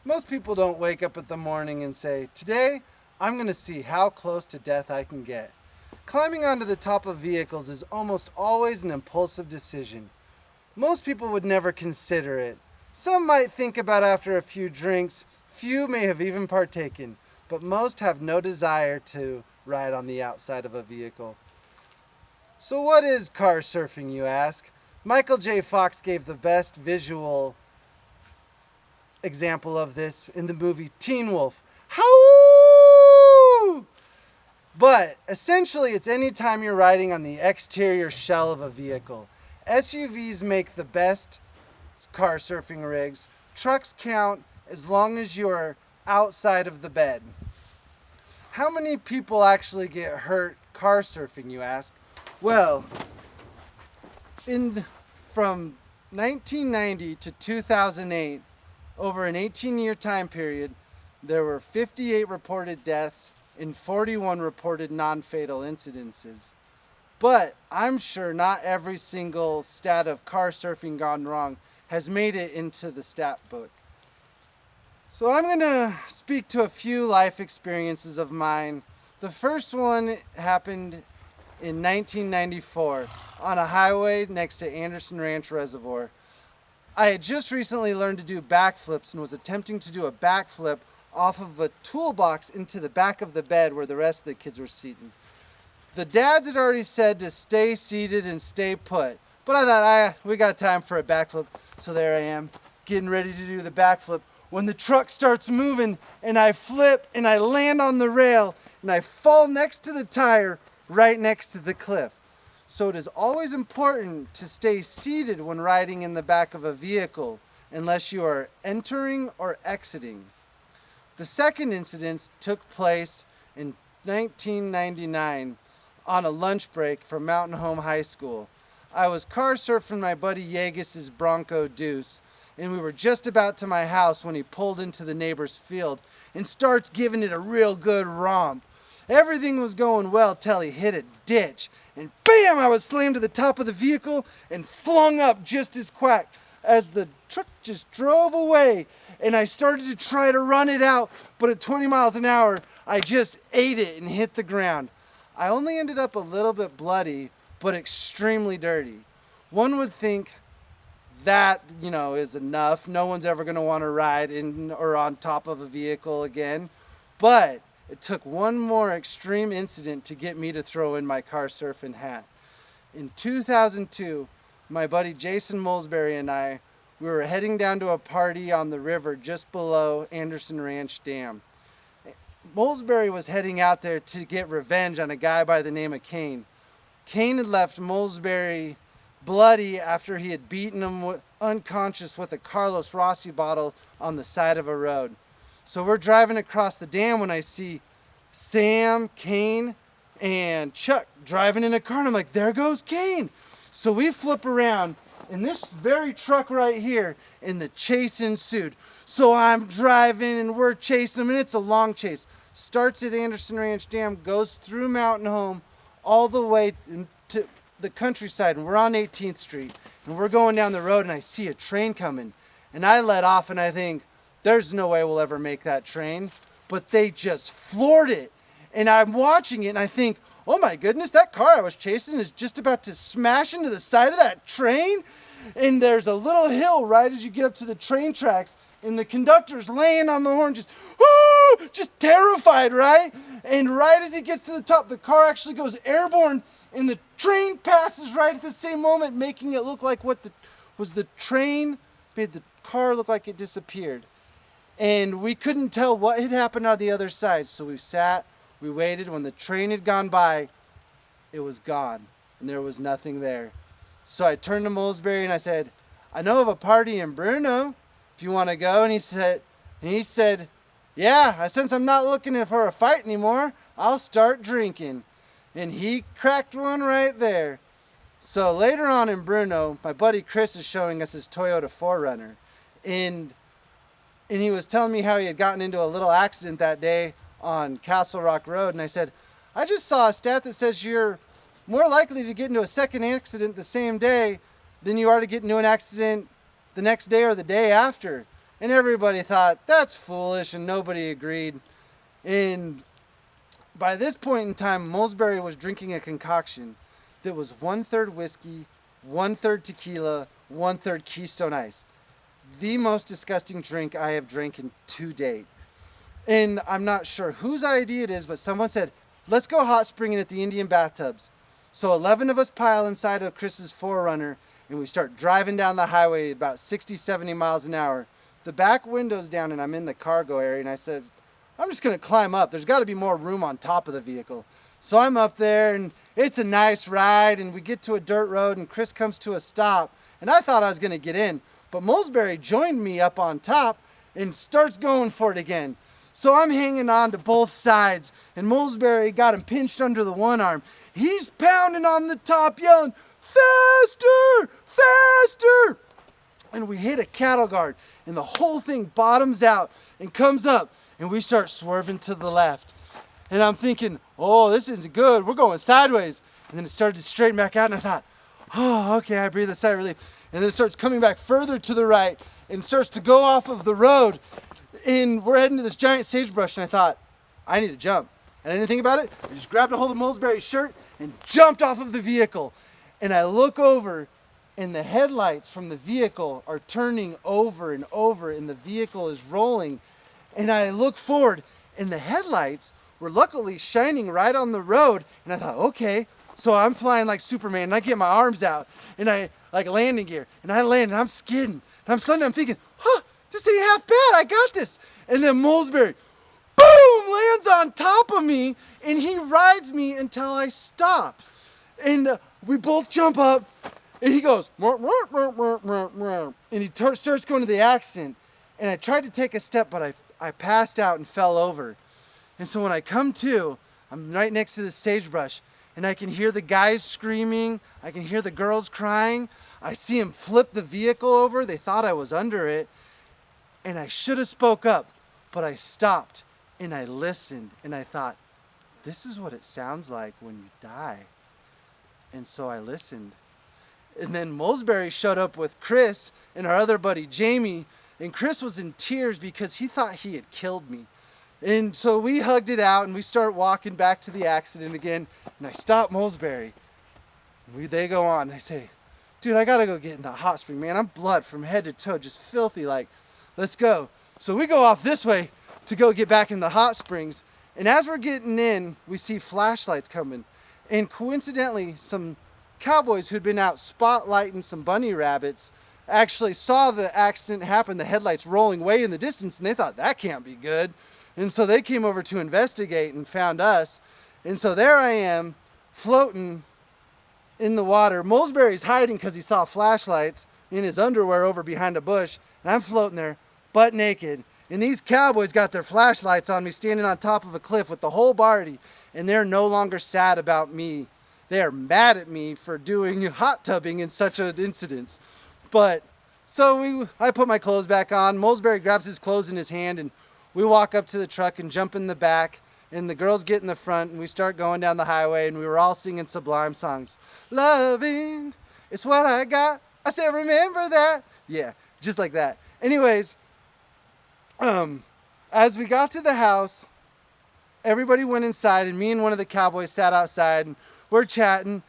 Most people don't wake up in the morning and say, "Today, I'm going to see how close to death I can get." Climbing onto the top of vehicles is almost always an impulsive decision. Most people would never consider it. Some might think about after a few drinks, few may have even partaken, but most have no desire to ride on the outside of a vehicle. So what is car surfing, you ask? Michael J. Fox gave the best visual example of this in the movie Teen Wolf. Howl! But essentially, it's any time you're riding on the exterior shell of a vehicle. SUVs make the best car surfing rigs. Trucks count as long as you're outside of the bed. How many people actually get hurt car surfing, you ask? Well, from 1990 to 2008, over an 18-year time period, there were 58 reported deaths and 41 reported non-fatal incidences. But I'm sure not every single stat of car surfing gone wrong has made it into the stat book. So I'm going to speak to a few life experiences of mine. The first one happened in 1994 on a highway next to Anderson Ranch Reservoir. I had just recently learned to do backflips and was attempting to do a backflip off of a toolbox into the back of the bed where the rest of the kids were seated. The dads had already said to stay seated and stay put, but I thought, we got time for a backflip. So there I am, getting ready to do the backflip, when the truck starts moving and I flip and I land on the rail and I fall next to the tire right next to the cliff. So it is always important to stay seated when riding in the back of a vehicle unless you are entering or exiting. The second incident took place in 1999 on a lunch break from Mountain Home High School. I was car surfing my buddy Yeagis's Bronco Deuce, and we were just about to my house when he pulled into the neighbor's field and starts giving it a real good romp. Everything was going well till he hit a ditch, and bam! I was slammed to the top of the vehicle and flung up just as quick as the truck just drove away, and I started to try to run it out, but at 20 miles an hour, I just ate it and hit the ground. I only ended up a little bit bloody, but extremely dirty. One would think that, is enough. No one's ever going to want to ride in or on top of a vehicle again, but it took one more extreme incident to get me to throw in my car surfing hat. In 2002, my buddy Jason Molesbury and I, we were heading down to a party on the river just below Anderson Ranch Dam. Molesbury was heading out there to get revenge on a guy by the name of Kane. Kane had left Molesbury bloody after he had beaten him unconscious with a Carlos Rossi bottle on the side of a road. So we're driving across the dam when I see Sam, Kane, and Chuck driving in a car, and I'm like, there goes Kane. So we flip around in this very truck right here, and the chase ensued. So I'm driving, and we're chasing him, and it's a long chase. Starts at Anderson Ranch Dam, goes through Mountain Home, all the way to the countryside, and we're on 18th Street, and we're going down the road, and I see a train coming, and I let off, and I think, there's no way we'll ever make that train. But they just floored it. And I'm watching it and I think, oh my goodness, that car I was chasing is just about to smash into the side of that train. And there's a little hill right as you get up to the train tracks. And the conductor's laying on the horn, just terrified, right? And right as he gets to the top, the car actually goes airborne. And the train passes right at the same moment, making it look like the train made the car look like it disappeared. And we couldn't tell what had happened on the other side. So we sat, we waited. When the train had gone by, it was gone. And there was nothing there. So I turned to Molesbury and I said, I know of a party in Bruno, if you want to go. And he said, yeah, since I'm not looking for a fight anymore, I'll start drinking. And he cracked one right there. So later on in Bruno, my buddy Chris is showing us his Toyota 4Runner. And he was telling me how he had gotten into a little accident that day on Castle Rock Road. And I said, I just saw a stat that says you're more likely to get into a second accident the same day than you are to get into an accident the next day or the day after. And everybody thought, that's foolish, and nobody agreed. And by this point in time, Molesbury was drinking a concoction that was 1/3 whiskey, 1/3 tequila, 1/3 Keystone Ice. The most disgusting drink I have drank to date. And I'm not sure whose idea it is, but someone said, let's go hot springing at the Indian bathtubs. So 11 of us pile inside of Chris's 4Runner, and we start driving down the highway at about 60, 70 miles an hour. The back window's down, and I'm in the cargo area, and I said, I'm just going to climb up. There's got to be more room on top of the vehicle. So I'm up there, and it's a nice ride, and we get to a dirt road, and Chris comes to a stop, and I thought I was going to get in. But Molesbury joined me up on top and starts going for it again. So I'm hanging on to both sides, and Molesbury got him pinched under the one arm. He's pounding on the top, yelling, faster, faster. And we hit a cattle guard, and the whole thing bottoms out and comes up, and we start swerving to the left. And I'm thinking, oh, this isn't good. We're going sideways. And then it started to straighten back out, and I thought, oh, okay, I breathed a sigh of relief. And then it starts coming back further to the right and starts to go off of the road. And we're heading to this giant sagebrush, and I thought, I need to jump. And I didn't think about it. I just grabbed a hold of Molesbury's shirt and jumped off of the vehicle. And I look over, and the headlights from the vehicle are turning over and over, and the vehicle is rolling. And I look forward, and the headlights were luckily shining right on the road. And I thought, okay. So I'm flying like Superman, and I get my arms out, and I like landing gear, and I land, and I'm skidding. And I'm thinking, this ain't half bad. I got this. And then Molesbury, boom, lands on top of me, and he rides me until I stop. And we both jump up, and he goes, and he starts going to the accident. And I tried to take a step, but I passed out and fell over. And so when I come to, I'm right next to the sagebrush, and I can hear the guys screaming. I can hear the girls crying. I see him flip the vehicle over. They thought I was under it. And I should have spoke up, but I stopped, and I listened, and I thought, this is what it sounds like when you die. And so I listened. And then Molesbury showed up with Chris and our other buddy, Jamie, and Chris was in tears because he thought he had killed me. And so we hugged it out, and we start walking back to the accident again, and I stop Molesbury. They go on, and I say, dude, I gotta go get in the hot spring, man. I'm blood from head to toe, just filthy, like, let's go. So we go off this way to go get back in the hot springs, and as we're getting in, we see flashlights coming. And coincidentally, some cowboys who'd been out spotlighting some bunny rabbits actually saw the accident happen, the headlights rolling way in the distance, and they thought, that can't be good. And so they came over to investigate and found us. And so there I am, floating in the water. Molesbury's hiding because he saw flashlights in his underwear over behind a bush. And I'm floating there, butt naked. And these cowboys got their flashlights on me, standing on top of a cliff with the whole party. And they're no longer sad about me. They are mad at me for doing hot tubbing in such an incident. But so I put my clothes back on. Molesbury grabs his clothes in his hand, and we walk up to the truck and jump in the back, and the girls get in the front, and we start going down the highway, and we were all singing Sublime songs. Loving is what I got. I said, remember that? Yeah, just like that. Anyways, as we got to the house, everybody went inside, and me and one of the cowboys sat outside, and we're chatting,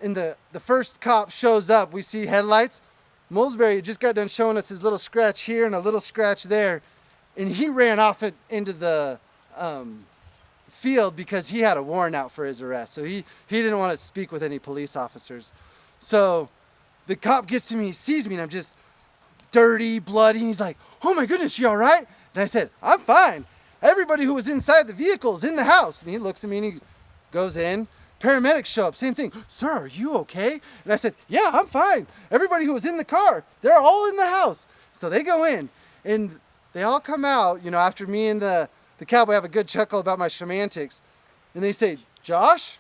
and the first cop shows up. We see headlights. Molesbury just got done showing us his little scratch here and a little scratch there. And he ran off into the field because he had a warrant out for his arrest. So he didn't want to speak with any police officers. So the cop gets to me, he sees me, and I'm just dirty, bloody. And he's like, oh my goodness, you all right? And I said, I'm fine. Everybody who was inside the vehicle is in the house. And he looks at me and he goes in. Paramedics show up, same thing. Sir, are you okay? And I said, yeah, I'm fine. Everybody who was in the car, they're all in the house. So they go in, and they all come out, after me and the cowboy have a good chuckle about my semantics. And they say, Josh,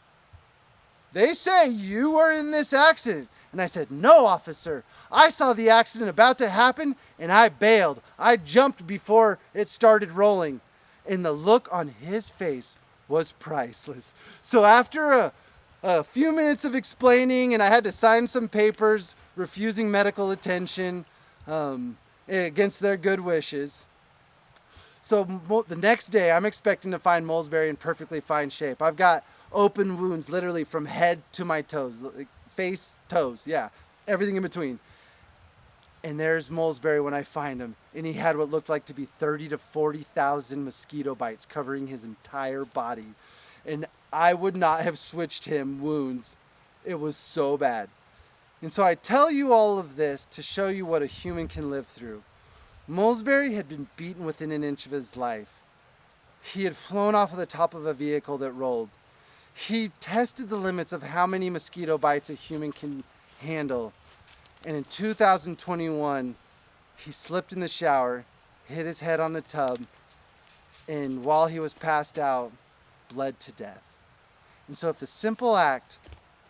they say you were in this accident. And I said, no, officer. I saw the accident about to happen, and I bailed. I jumped before it started rolling. And the look on his face was priceless. So after a few minutes of explaining, and I had to sign some papers refusing medical attention, against their good wishes. So the next day, I'm expecting to find Molesbury in perfectly fine shape. I've got open wounds literally from head to my toes, like face, toes, yeah, everything in between. And there's Molesbury when I find him, and he had what looked like to be 30 to 40,000 mosquito bites covering his entire body. And I would not have switched him wounds. It was so bad. And so I tell you all of this to show you what a human can live through. Molesbury had been beaten within an inch of his life. He had flown off of the top of a vehicle that rolled. He tested the limits of how many mosquito bites a human can handle. And in 2021, he slipped in the shower, hit his head on the tub, and while he was passed out, bled to death. And so if the simple act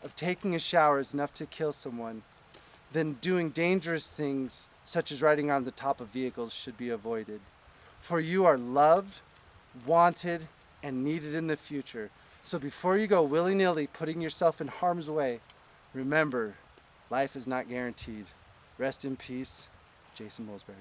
of taking a shower is enough to kill someone, then doing dangerous things such as riding on the top of vehicles should be avoided. For you are loved, wanted, and needed in the future. So before you go willy-nilly putting yourself in harm's way, remember, life is not guaranteed. Rest in peace, Jason Molesbury.